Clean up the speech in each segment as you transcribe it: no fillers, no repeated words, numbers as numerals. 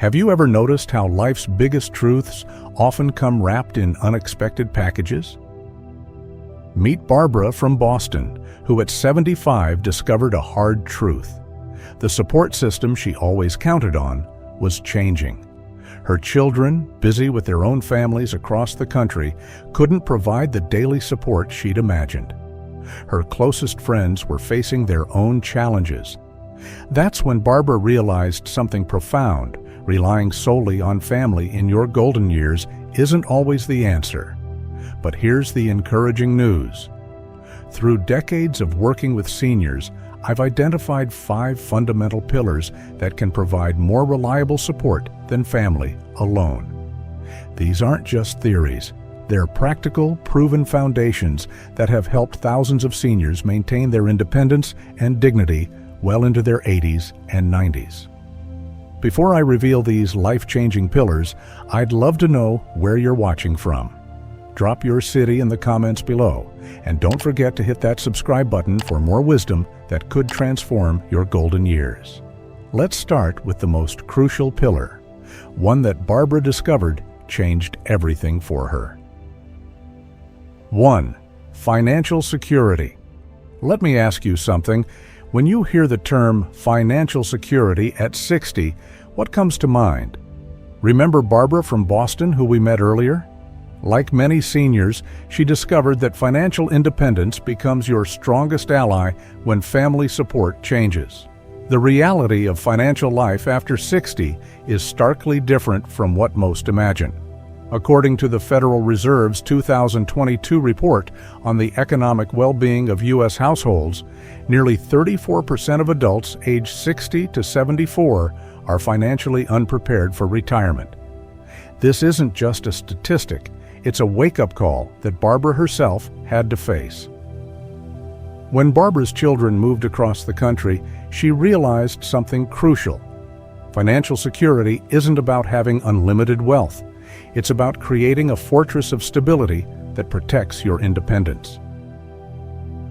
Have you ever noticed how life's biggest truths often come wrapped in unexpected packages? Meet Barbara from Boston, who at 75 discovered a hard truth. The support system she always counted on was changing. Her children, busy with their own families across the country, couldn't provide the daily support she'd imagined. Her closest friends were facing their own challenges. That's when Barbara realized something profound. Relying solely on family in your golden years isn't always the answer. But here's the encouraging news. Through decades of working with seniors, I've identified 5 fundamental pillars that can provide more reliable support than family alone. These aren't just theories. They're practical, proven foundations that have helped thousands of seniors maintain their independence and dignity well into their 80s and 90s. Before I reveal these life-changing pillars, I'd love to know where you're watching from. Drop your city in the comments below, and don't forget to hit that subscribe button for more wisdom that could transform your golden years. Let's start with the most crucial pillar, one that Barbara discovered changed everything for her. 1. Financial security. Let me ask you something. When you hear the term financial security at 60, what comes to mind? Remember Barbara from Boston, who we met earlier? Like many seniors, she discovered that financial independence becomes your strongest ally when family support changes. The reality of financial life after 60 is starkly different from what most imagine. According to the Federal Reserve's 2022 report on the economic well-being of U.S. households, nearly 34% of adults aged 60 to 74 are financially unprepared for retirement. This isn't just a statistic, it's a wake-up call that Barbara herself had to face. When Barbara's children moved across the country, she realized something crucial. Financial security isn't about having unlimited wealth. It's about creating a fortress of stability that protects your independence.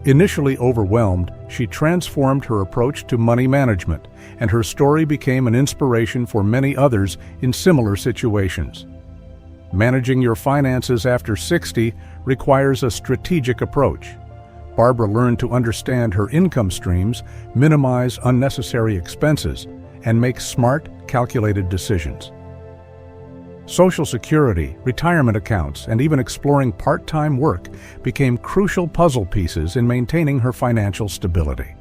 Initially overwhelmed, she transformed her approach to money management, and her story became an inspiration for many others in similar situations. Managing your finances after 60 requires a strategic approach. Barbara learned to understand her income streams, minimize unnecessary expenses, and make smart, calculated decisions. Social Security, retirement accounts, and even exploring part-time work became crucial puzzle pieces in maintaining her financial stability.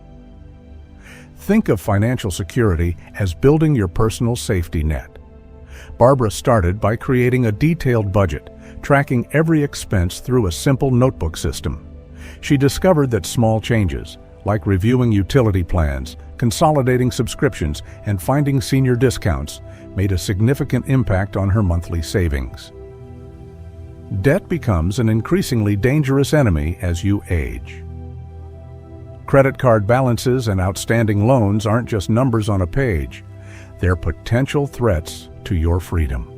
Think of financial security as building your personal safety net. Barbara started by creating a detailed budget, tracking every expense through a simple notebook system. She discovered that small changes, like reviewing utility plans, consolidating subscriptions, and finding senior discounts, made a significant impact on her monthly savings. Debt becomes an increasingly dangerous enemy as you age. Credit card balances and outstanding loans aren't just numbers on a page. They're potential threats to your freedom.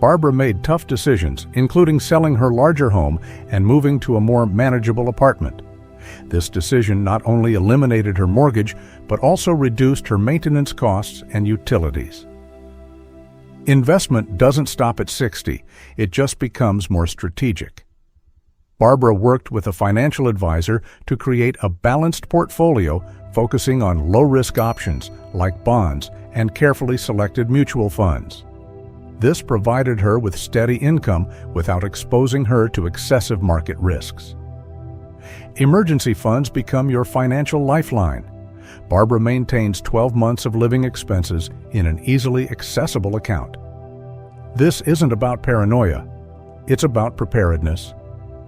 Barbara made tough decisions, including selling her larger home and moving to a more manageable apartment. This decision not only eliminated her mortgage, but also reduced her maintenance costs and utilities. Investment doesn't stop at 60, it just becomes more strategic. Barbara worked with a financial advisor to create a balanced portfolio focusing on low-risk options like bonds and carefully selected mutual funds. This provided her with steady income without exposing her to excessive market risks. Emergency funds become your financial lifeline. Barbara maintains 12 months of living expenses in an easily accessible account. This isn't about paranoia, it's about preparedness.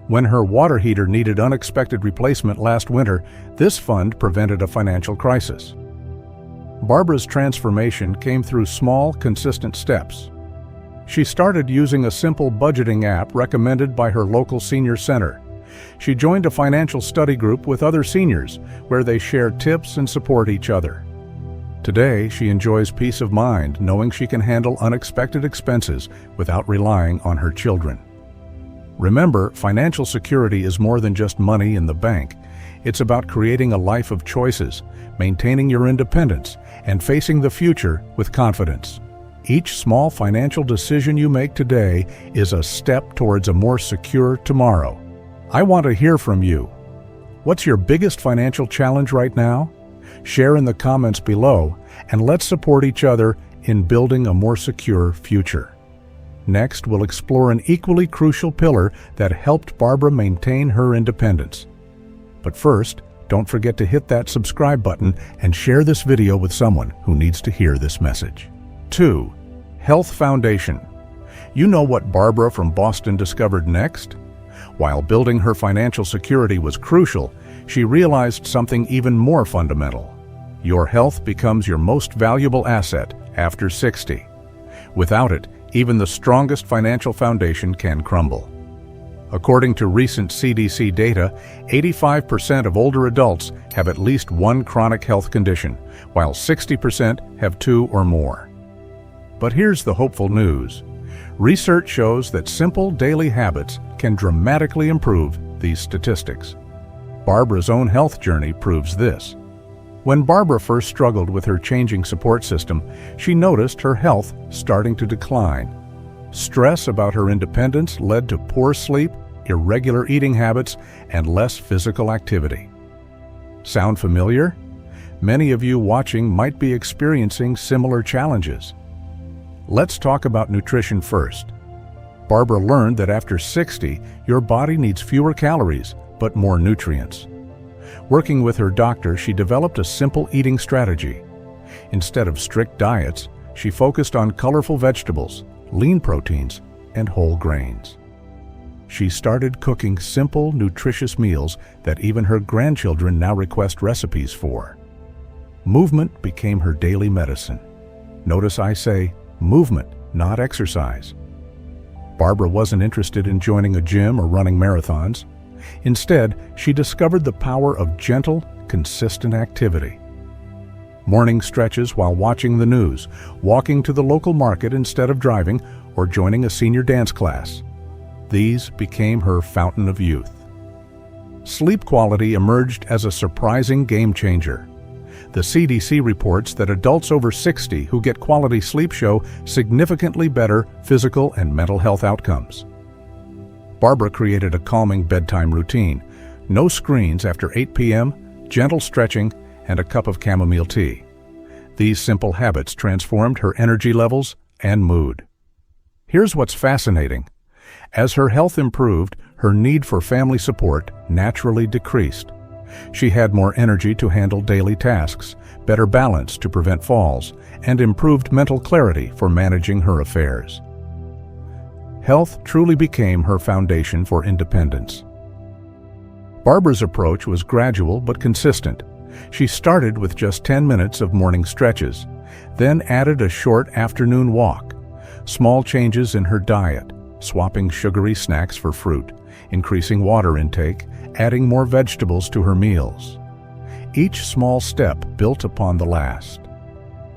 When her water heater needed unexpected replacement last winter, this fund prevented a financial crisis. Barbara's transformation came through small, consistent steps. She started using a simple budgeting app recommended by her local senior center. She joined a financial study group with other seniors where they share tips and support each other. Today, she enjoys peace of mind knowing she can handle unexpected expenses without relying on her children. Remember, financial security is more than just money in the bank. It's about creating a life of choices, maintaining your independence, and facing the future with confidence. Each small financial decision you make today is a step towards a more secure tomorrow. I want to hear from you. What's your biggest financial challenge right now? Share in the comments below, and let's support each other in building a more secure future. Next, we'll explore an equally crucial pillar that helped Barbara maintain her independence. But first, don't forget to hit that subscribe button and share this video with someone who needs to hear this message. 2. Health Foundation. You know what Barbara from Boston discovered next? While building her financial security was crucial, she realized something even more fundamental. Your health becomes your most valuable asset after 60. Without it, even the strongest financial foundation can crumble. According to recent CDC data, 85% of older adults have at least one chronic health condition, while 60% have 2 or more. But here's the hopeful news. Research shows that simple daily habits can dramatically improve these statistics. Barbara's own health journey proves this. When Barbara first struggled with her changing support system, she noticed her health starting to decline. Stress about her independence led to poor sleep, irregular eating habits, and less physical activity. Sound familiar? Many of you watching might be experiencing similar challenges. Let's talk about nutrition first. Barbara learned that after 60, your body needs fewer calories, but more nutrients. Working with her doctor, she developed a simple eating strategy. Instead of strict diets, she focused on colorful vegetables, lean proteins, and whole grains. She started cooking simple, nutritious meals that even her grandchildren now request recipes for. Movement became her daily medicine. Notice I say movement, not exercise. Barbara wasn't interested in joining a gym or running marathons. Instead, she discovered the power of gentle, consistent activity. Morning stretches while watching the news, walking to the local market instead of driving, or joining a senior dance class. These became her fountain of youth. Sleep quality emerged as a surprising game changer. The CDC reports that adults over 60 who get quality sleep show significantly better physical and mental health outcomes. Barbara created a calming bedtime routine. No screens after 8 p.m., gentle stretching, and a cup of chamomile tea. These simple habits transformed her energy levels and mood. Here's what's fascinating. As her health improved, her need for family support naturally decreased. She had more energy to handle daily tasks, better balance to prevent falls, and improved mental clarity for managing her affairs. Health truly became her foundation for independence. Barbara's approach was gradual but consistent. She started with just 10 minutes of morning stretches, then added a short afternoon walk, small changes in her diet, swapping sugary snacks for fruit, increasing water intake, adding more vegetables to her meals. Each small step built upon the last.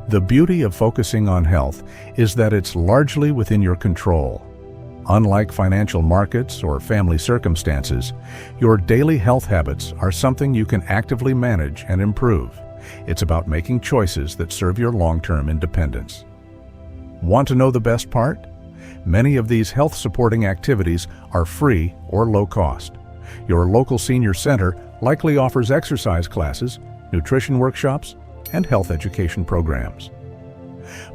The beauty of focusing on health is that it's largely within your control. Unlike financial markets or family circumstances, your daily health habits are something you can actively manage and improve. It's about making choices that serve your long-term independence. Want to know the best part? Many of these health-supporting activities are free or low cost. Your local senior center likely offers exercise classes, nutrition workshops, and health education programs.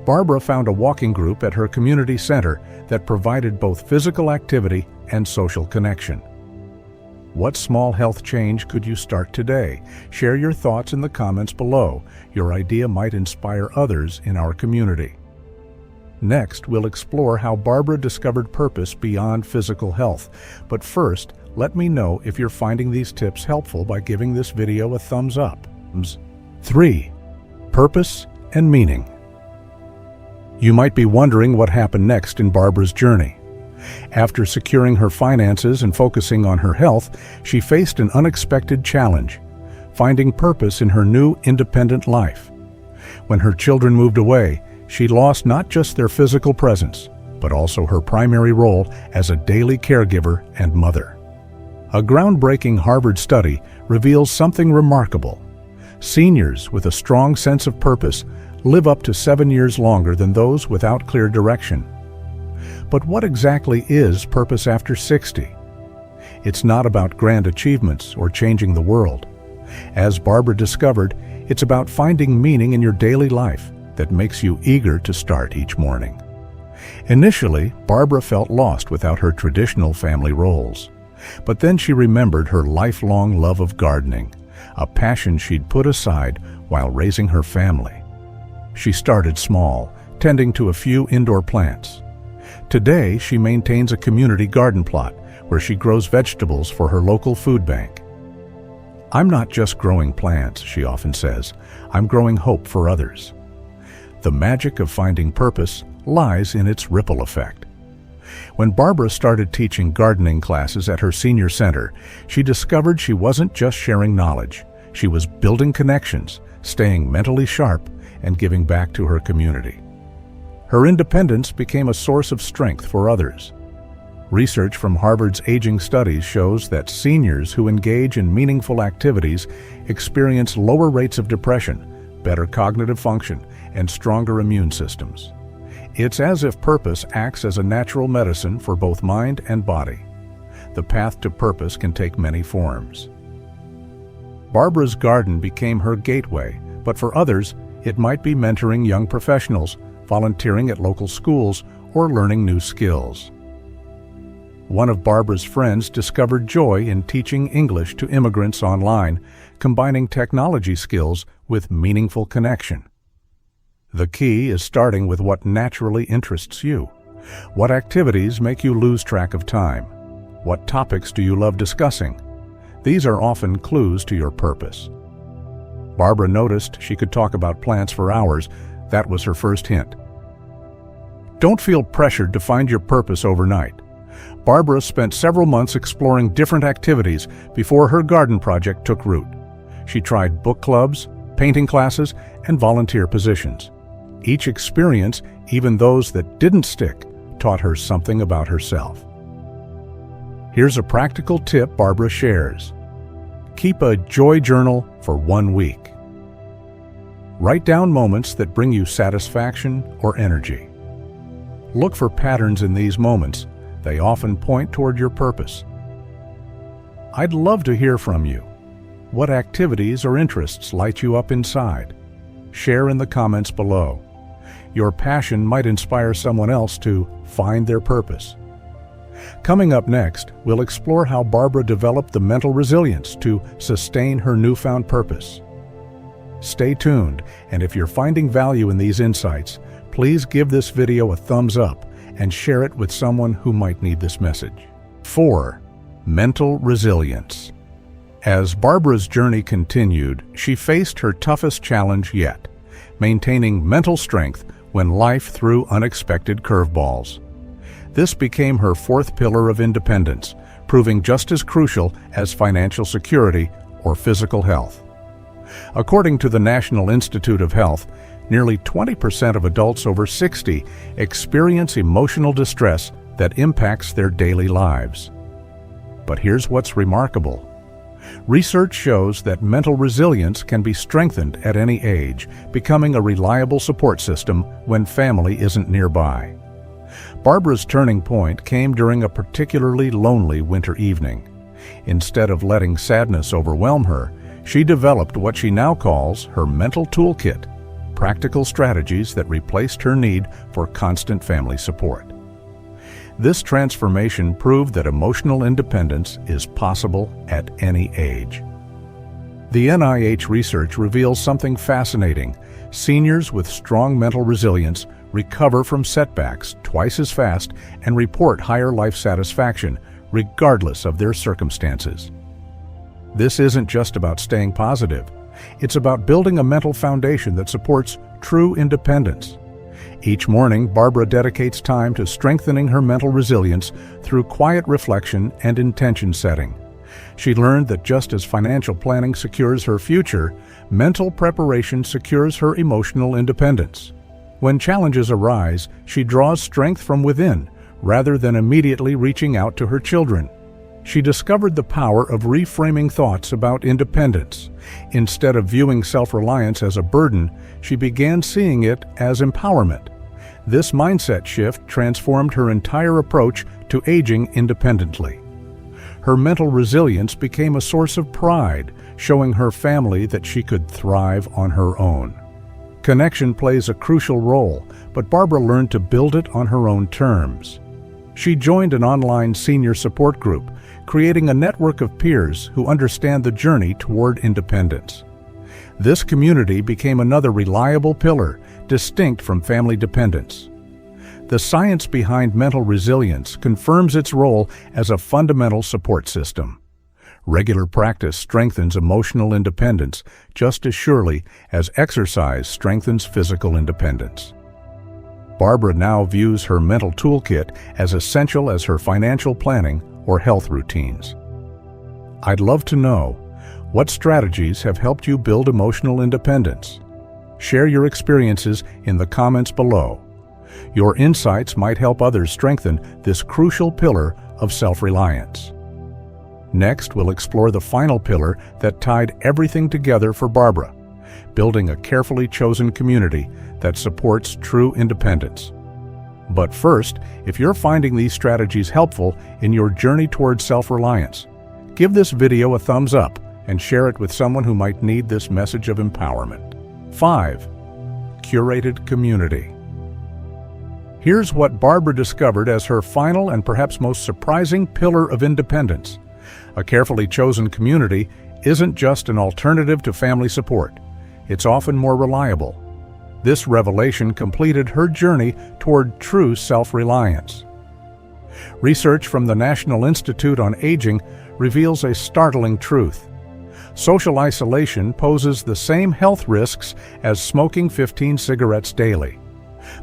Barbara found a walking group at her community center that provided both physical activity and social connection. What small health change could you start today? Share your thoughts in the comments below. Your idea might inspire others in our community. Next, we'll explore how Barbara discovered purpose beyond physical health. But first, let me know if you're finding these tips helpful by giving this video a thumbs up. 3. Purpose and meaning. You might be wondering what happened next in Barbara's journey. After securing her finances and focusing on her health, she faced an unexpected challenge, finding purpose in her new independent life. When her children moved away, she lost not just their physical presence, but also her primary role as a daily caregiver and mother. A groundbreaking Harvard study reveals something remarkable. Seniors with a strong sense of purpose live up to 7 years longer than those without clear direction. But what exactly is purpose after 60? It's not about grand achievements or changing the world. As Barbara discovered, it's about finding meaning in your daily life that makes you eager to start each morning. Initially, Barbara felt lost without her traditional family roles. But then she remembered her lifelong love of gardening, a passion she'd put aside while raising her family. She started small, tending to a few indoor plants. Today, she maintains a community garden plot where she grows vegetables for her local food bank. "I'm not just growing plants," she often says, "I'm growing hope for others." The magic of finding purpose lies in its ripple effect. When Barbara started teaching gardening classes at her senior center, she discovered she wasn't just sharing knowledge. She was building connections, staying mentally sharp, and giving back to her community. Her independence became a source of strength for others. Research from Harvard's Aging Studies shows that seniors who engage in meaningful activities experience lower rates of depression, better cognitive function, and stronger immune systems. It's as if purpose acts as a natural medicine for both mind and body. The path to purpose can take many forms. Barbara's garden became her gateway, but for others, it might be mentoring young professionals, volunteering at local schools, or learning new skills. One of Barbara's friends discovered joy in teaching English to immigrants online, combining technology skills with meaningful connection. The key is starting with what naturally interests you. What activities make you lose track of time? What topics do you love discussing? These are often clues to your purpose. Barbara noticed she could talk about plants for hours. That was her first hint. Don't feel pressured to find your purpose overnight. Barbara spent several months exploring different activities before her garden project took root. She tried book clubs, painting classes, and volunteer positions. Each experience, even those that didn't stick, taught her something about herself. Here's a practical tip Barbara shares. Keep a joy journal for 1 week. Write down moments that bring you satisfaction or energy. Look for patterns in these moments. They often point toward your purpose. I'd love to hear from you. What activities or interests light you up inside? Share in the comments below. Your passion might inspire someone else to find their purpose. Coming up next, we'll explore how Barbara developed the mental resilience to sustain her newfound purpose. Stay tuned, and if you're finding value in these insights, please give this video a thumbs up and share it with someone who might need this message. 4. Mental resilience. As Barbara's journey continued, she faced her toughest challenge yet, maintaining mental strength when life threw unexpected curveballs. This became her fourth pillar of independence, proving just as crucial as financial security or physical health. According to the National Institute of Health, nearly 20% of adults over 60 experience emotional distress that impacts their daily lives. But here's what's remarkable. Research shows that mental resilience can be strengthened at any age, becoming a reliable support system when family isn't nearby. Barbara's turning point came during a particularly lonely winter evening. Instead of letting sadness overwhelm her, she developed what she now calls her mental toolkit, practical strategies that replaced her need for constant family support. This transformation proved that emotional independence is possible at any age. The NIH research reveals something fascinating. Seniors with strong mental resilience recover from setbacks twice as fast and report higher life satisfaction, regardless of their circumstances. This isn't just about staying positive. It's about building a mental foundation that supports true independence. Each morning, Barbara dedicates time to strengthening her mental resilience through quiet reflection and intention setting. She learned that just as financial planning secures her future, mental preparation secures her emotional independence. When challenges arise, she draws strength from within rather than immediately reaching out to her children. she discovered the power of reframing thoughts about independence. Instead of viewing self-reliance as a burden, she began seeing it as empowerment. This mindset shift transformed her entire approach to aging independently. Her mental resilience became a source of pride, showing her family that she could thrive on her own. Connection plays a crucial role, but Barbara learned to build it on her own terms. She joined an online senior support group, creating a network of peers who understand the journey toward independence. This community became another reliable pillar, distinct from family dependence. The science behind mental resilience confirms its role as a fundamental support system. Regular practice strengthens emotional independence just as surely as exercise strengthens physical independence. Barbara now views her mental toolkit as essential as her financial planning or health routines. I'd love to know, what strategies have helped you build emotional independence? Share your experiences in the comments below. Your insights might help others strengthen this crucial pillar of self-reliance. Next, we'll explore the final pillar that tied everything together for Barbara, building a carefully chosen community that supports true independence. But first, if you're finding these strategies helpful in your journey towards self-reliance, give this video a thumbs up and share it with someone who might need this message of empowerment. 5. Curated Community. Here's what Barbara discovered as her final and perhaps most surprising pillar of independence. A carefully chosen community isn't just an alternative to family support. It's often more reliable. This revelation completed her journey toward true self-reliance. Research from the National Institute on Aging reveals a startling truth. Social isolation poses the same health risks as smoking 15 cigarettes daily.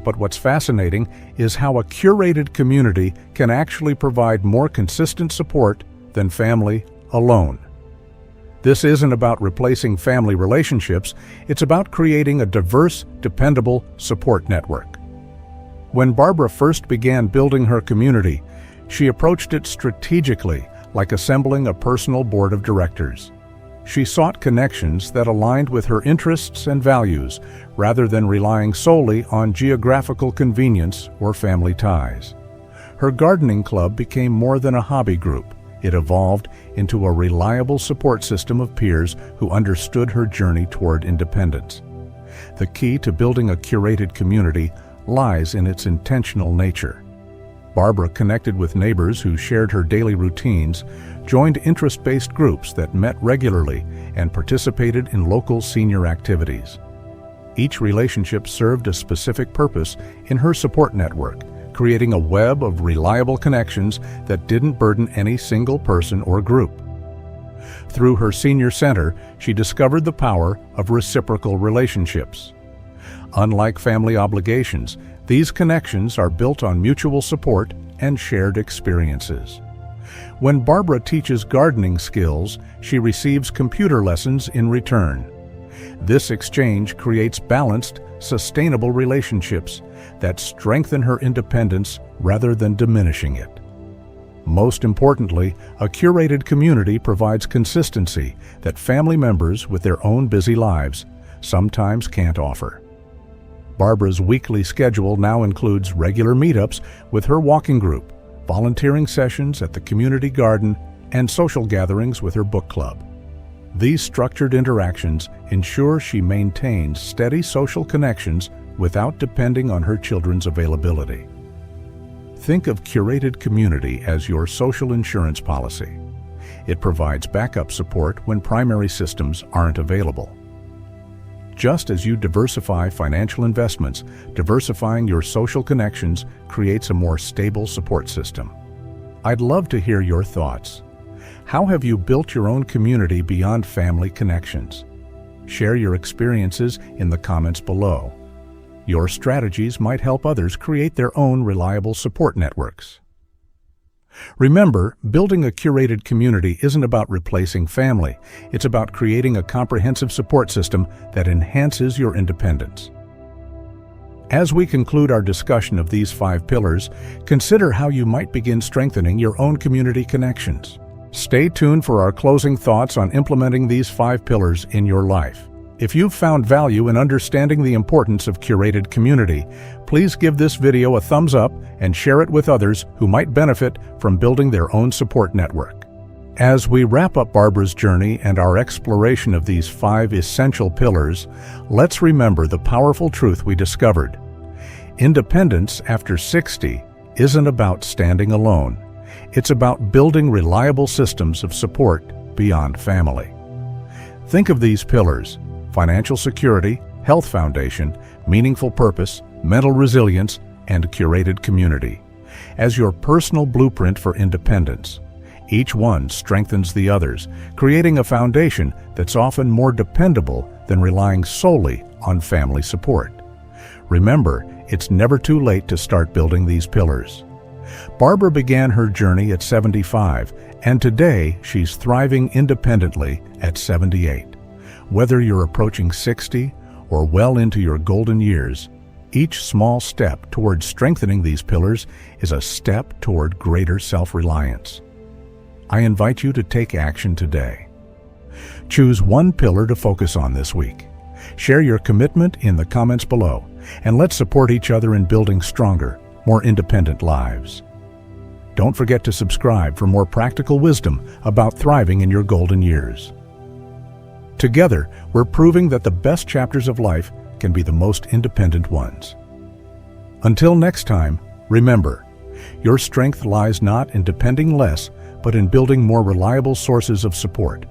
But what's fascinating is how a curated community can actually provide more consistent support than family alone. This isn't about replacing family relationships, it's about creating a diverse, dependable support network. When Barbara first began building her community, she approached it strategically, like assembling a personal board of directors. She sought connections that aligned with her interests and values, rather than relying solely on geographical convenience or family ties. Her gardening club became more than a hobby group. It evolved into a reliable support system of peers who understood her journey toward independence. The key to building a curated community lies in its intentional nature. Barbara connected with neighbors who shared her daily routines, joined interest-based groups that met regularly, and participated in local senior activities. Each relationship served a specific purpose in her support network, creating a web of reliable connections that didn't burden any single person or group. Through her senior center, she discovered the power of reciprocal relationships. Unlike family obligations, these connections are built on mutual support and shared experiences. When Barbara teaches gardening skills, she receives computer lessons in return. This exchange creates balanced, sustainable relationships that strengthen her independence rather than diminishing it. Most importantly, a curated community provides consistency that family members with their own busy lives sometimes can't offer. Barbara's weekly schedule now includes regular meetups with her walking group, volunteering sessions at the community garden, and social gatherings with her book club. These structured interactions ensure she maintains steady social connections without depending on her children's availability. Think of curated community as your social insurance policy. It provides backup support when primary systems aren't available. Just as you diversify financial investments, diversifying your social connections creates a more stable support system. I'd love to hear your thoughts. How have you built your own community beyond family connections? Share your experiences in the comments below. Your strategies might help others create their own reliable support networks. Remember, building a curated community isn't about replacing family. It's about creating a comprehensive support system that enhances your independence. As we conclude our discussion of these 5 pillars, consider how you might begin strengthening your own community connections. Stay tuned for our closing thoughts on implementing these 5 pillars in your life. If you've found value in understanding the importance of curated community, please give this video a thumbs up and share it with others who might benefit from building their own support network. As we wrap up Barbara's journey and our exploration of these 5 essential pillars, let's remember the powerful truth we discovered. Independence after 60 isn't about standing alone. It's about building reliable systems of support beyond family. Think of these pillars: financial security, health foundation, meaningful purpose, mental resilience, and curated community as your personal blueprint for independence. Each one strengthens the others, creating a foundation that's often more dependable than relying solely on family support. Remember, it's never too late to start building these pillars. Barbara began her journey at 75, and today she's thriving independently at 78. Whether you're approaching 60 or well into your golden years, each small step toward strengthening these pillars is a step toward greater self-reliance. I invite you to take action today. Choose one pillar to focus on this week. Share your commitment in the comments below, and let's support each other in building stronger, more independent lives. Don't forget to subscribe for more practical wisdom about thriving in your golden years. Together, we're proving that the best chapters of life can be the most independent ones. Until next time, remember, your strength lies not in depending less, but in building more reliable sources of support.